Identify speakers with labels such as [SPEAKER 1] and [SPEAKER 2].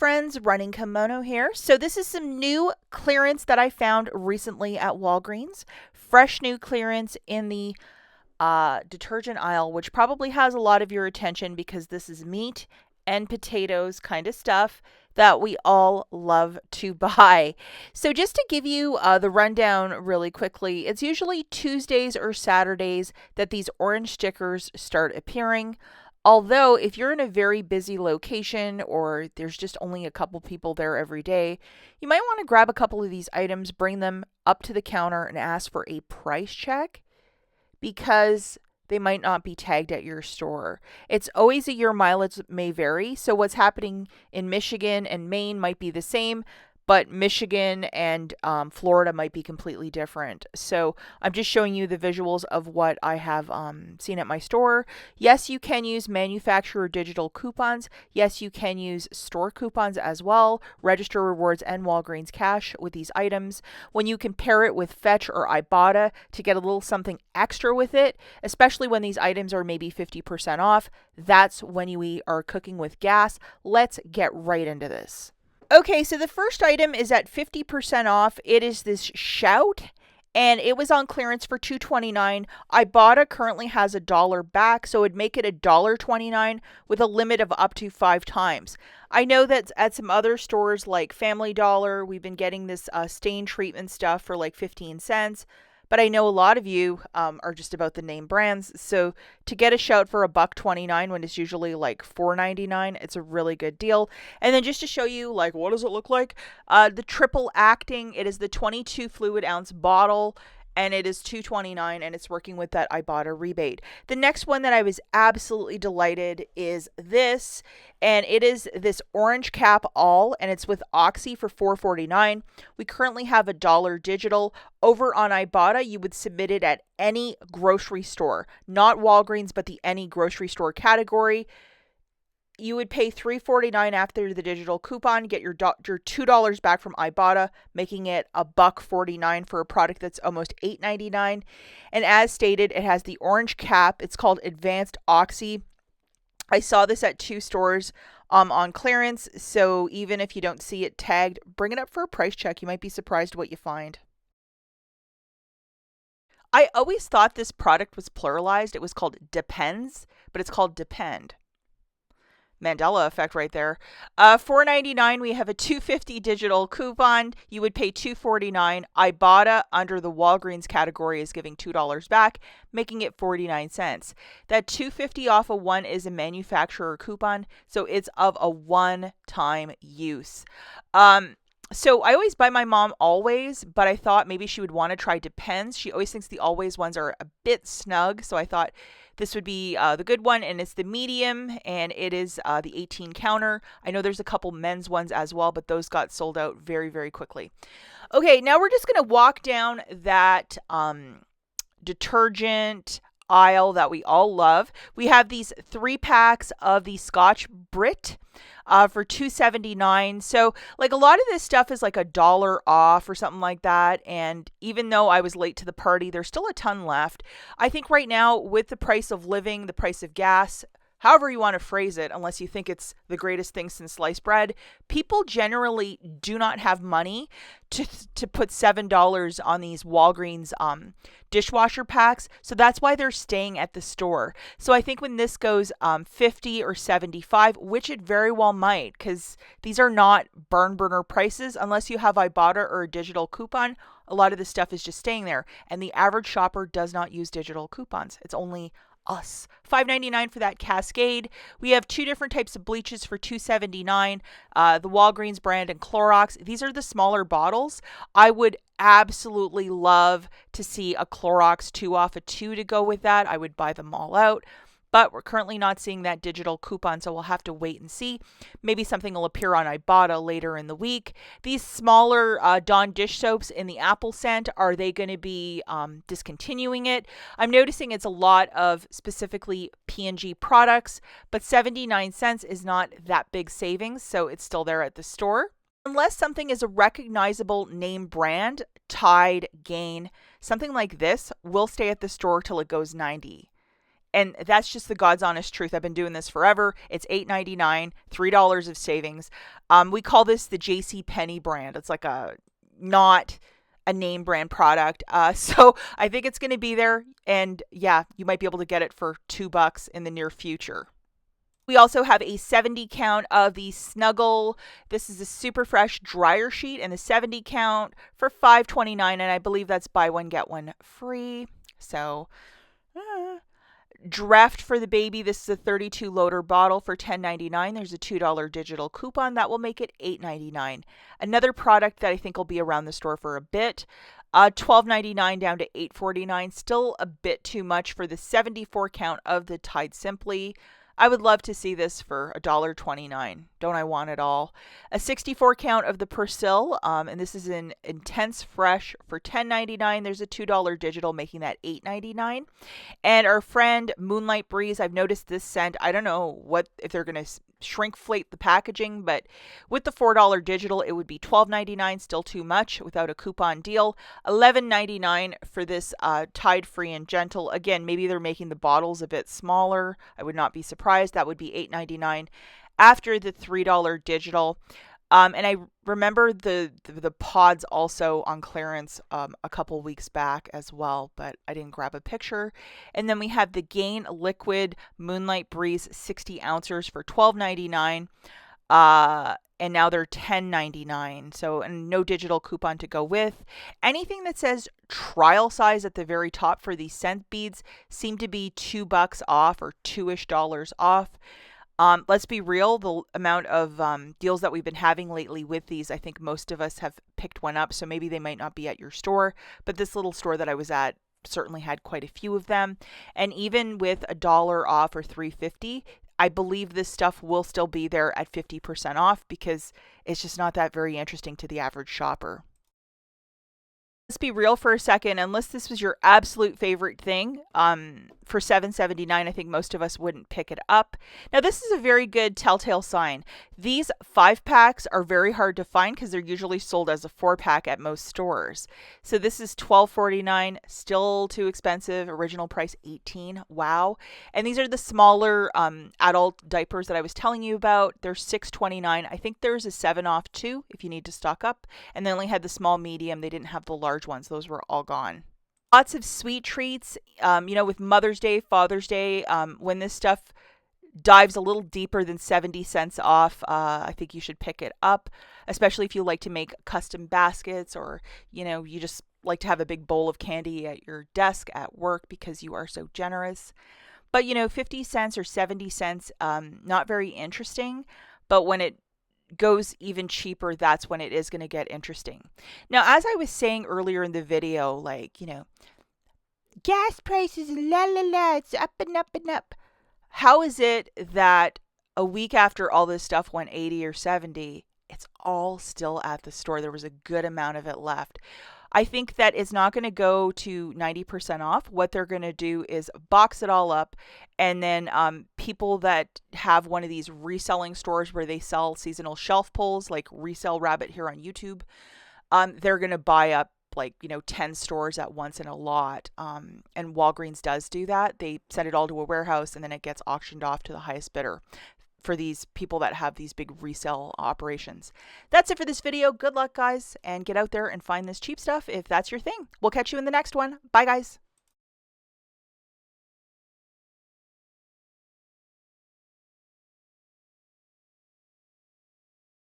[SPEAKER 1] friends, Running Kimono here. So this is some new clearance that I found recently at Walgreens. Fresh new clearance in the detergent aisle, which probably has a lot of your attention because this is meat and potatoes kind of stuff that we all love to buy. So just to give you the rundown really quickly, it's usually Tuesdays or Saturdays that these orange stickers start appearing. Although, if you're in a very busy location or there's just only a couple people there every day, you might want to grab a couple of these items, bring them up to the counter, and ask for a price check because they might not be tagged at your store. It's always a year, mileage may vary. So, what's happening in Michigan and Maine might be the same, but Michigan and Florida might be completely different. So I'm just showing you the visuals of what I have seen at my store. Yes, you can use manufacturer digital coupons. Yes, you can use store coupons as well. Register rewards and Walgreens cash with these items. When you compare it with Fetch or IBOTTA to get a little something extra with it, especially when these items are maybe 50% off, that's when we are cooking with gas. Let's get right into this. Okay, so the first item is at 50% off. It is this Shout, and it was on clearance for $2.29. IBOTTA currently has $1 back, so it'd make it $1.29 with a limit of up to 5 times. I know that at some other stores like Family Dollar, we've been getting this stain treatment stuff for like 15 cents. But I know a lot of you are just about the name brands. So to get a Shout for $1.29 when it's usually like $4.99, it's a really good deal. And then just to show you, like, what does it look like? The triple acting, it is the 22 fluid ounce bottle. And it is $2.29, and it's working with that IBOTTA rebate. The next one that I was absolutely delighted is this, and it is this orange cap all, and it's with Oxy for $4.49. We currently have $1 digital. Over on IBOTTA, you would submit it at any grocery store, not Walgreens, but the any grocery store category. You would pay $3.49 after the digital coupon, get your $2 back from IBOTTA, making it $1.49 for a product that's almost $8.99. And as stated, it has the orange cap. It's called Advanced Oxy. I saw this at 2 stores on clearance, so even if you don't see it tagged, bring it up for a price check. You might be surprised what you find. I always thought this product was pluralized. It was called Depends, but it's called Depend. Mandela effect right there. $4.99, we have a $2.50 digital coupon. You would pay $2.49. IBOTTA under the Walgreens category is giving $2 back, making it 49 cents. That $2.50 off of one is a manufacturer coupon, so it's of a one-time use. So I always buy my mom Always, but I thought maybe she would want to try Depends. She always thinks the Always ones are a bit snug, so I thought this would be the good one, and it's the medium, and it is the 18 counter. I know there's a couple men's ones as well, but those got sold out very, very quickly. Okay, now we're just going to walk down that detergent aisle that we all love. We have these 3 packs of the Scotch Brit for $2.79. So like a lot of this stuff is like $1 off or something like that. And even though I was late to the party, there's still a ton left. I think right now with the price of living, the price of gas, however you want to phrase it, unless you think it's the greatest thing since sliced bread, people generally do not have money to put $7 on these Walgreens dishwasher packs. So that's why they're staying at the store. So I think when this goes 50 or 75, which it very well might, because these are not burner prices unless you have IBOTTA or a digital coupon. A lot of this stuff is just staying there. And the average shopper does not use digital coupons. It's only us. $5.99 for that Cascade. We have 2 different types of bleaches for $2.79. The Walgreens brand and Clorox. These are the smaller bottles. I would absolutely love to see a Clorox 2 off a 2 to go with that. I would buy them all out. But we're currently not seeing that digital coupon, so we'll have to wait and see. Maybe something will appear on IBOTTA later in the week. These smaller Dawn dish soaps in the apple scent, are they going to be discontinuing it? I'm noticing it's a lot of specifically P&G products, but 79 cents is not that big savings, so it's still there at the store. Unless something is a recognizable name brand, Tide, Gain, something like this will stay at the store till it goes 90. And that's just the God's honest truth. I've been doing this forever. It's $8.99, $3 of savings. We call this the J.C. Penney brand. It's like a not a name brand product. So I think it's going to be there. And yeah, you might be able to get it for $2 in the near future. We also have a 70 count of the Snuggle. This is a super fresh dryer sheet in the 70 count for $5.29, and I believe that's buy one get one free. So Draft for the baby. This is a 32 loader bottle for $10.99. There's a $2 digital coupon that will make it $8.99. Another product that I think will be around the store for a bit. $12.99 down to $8.49. Still a bit too much for the 74 count of the Tide Simply. I would love to see this for $1.29. Don't I want it all? A 64 count of the Persil, and this is in Intense Fresh for $10.99. There's a $2 digital, making that $8.99. And our friend Moonlight Breeze, I've noticed this scent. I don't know if they're going to shrinkflate the packaging, but with the $4 digital, it would be $12.99, still too much without a coupon deal. $11.99 for this Tide Free and Gentle. Again, maybe they're making the bottles a bit smaller. I would not be surprised. That would be $8.99 after the $3 digital. And I remember the pods also on clearance a couple weeks back as well, but I didn't grab a picture. And then we have the Gain Liquid Moonlight Breeze 60 ounces for $12.99. And now they're $10.99. So, and no digital coupon to go with. Anything that says trial size at the very top for these scent beads seem to be $2 off or $2-ish off. Let's be real, the amount of deals that we've been having lately with these, I think most of us have picked one up, so maybe they might not be at your store, but this little store that I was at certainly had quite a few of them. And even with $1 off or $3.50, I believe this stuff will still be there at 50% off because it's just not that very interesting to the average shopper. Let's be real for a second. Unless this was your absolute favorite thing, for $7.79, I think most of us wouldn't pick it up. Now, this is a very good telltale sign. These 5-packs are very hard to find because they're usually sold as a 4-pack at most stores. So this is $12.49, still too expensive. Original price $18. Wow. And these are the smaller adult diapers that I was telling you about. They're $6.29. I think there's a 7 off too if you need to stock up. And they only had the small, medium. They didn't have the large ones. Those were all gone. Lots of sweet treats, with Mother's Day, Father's Day, when this stuff dives a little deeper than 70 cents off, I think you should pick it up, especially if you like to make custom baskets or, you just like to have a big bowl of candy at your desk at work because you are so generous. But, 50 cents or 70 cents, not very interesting, but when it goes even cheaper, that's when it is going to get interesting. Now, as I was saying earlier in the video, gas prices, la la la, it's up and up and up. How is it that a week after all this stuff went 80 or 70, it's all still at the store? There was a good amount of it left. I think that it's not going to go to 90% off. What they're going to do is box it all up, and then people that have one of these reselling stores where they sell seasonal shelf pulls, like Resell Rabbit here on YouTube, they're going to buy up 10 stores at once in a lot. And Walgreens does do that. They send it all to a warehouse, and then it gets auctioned off to the highest bidder for these people that have these big resale operations. That's it for this video. Good luck, guys, and get out there and find this cheap stuff if that's your thing. We'll catch you in the next one. Bye, guys.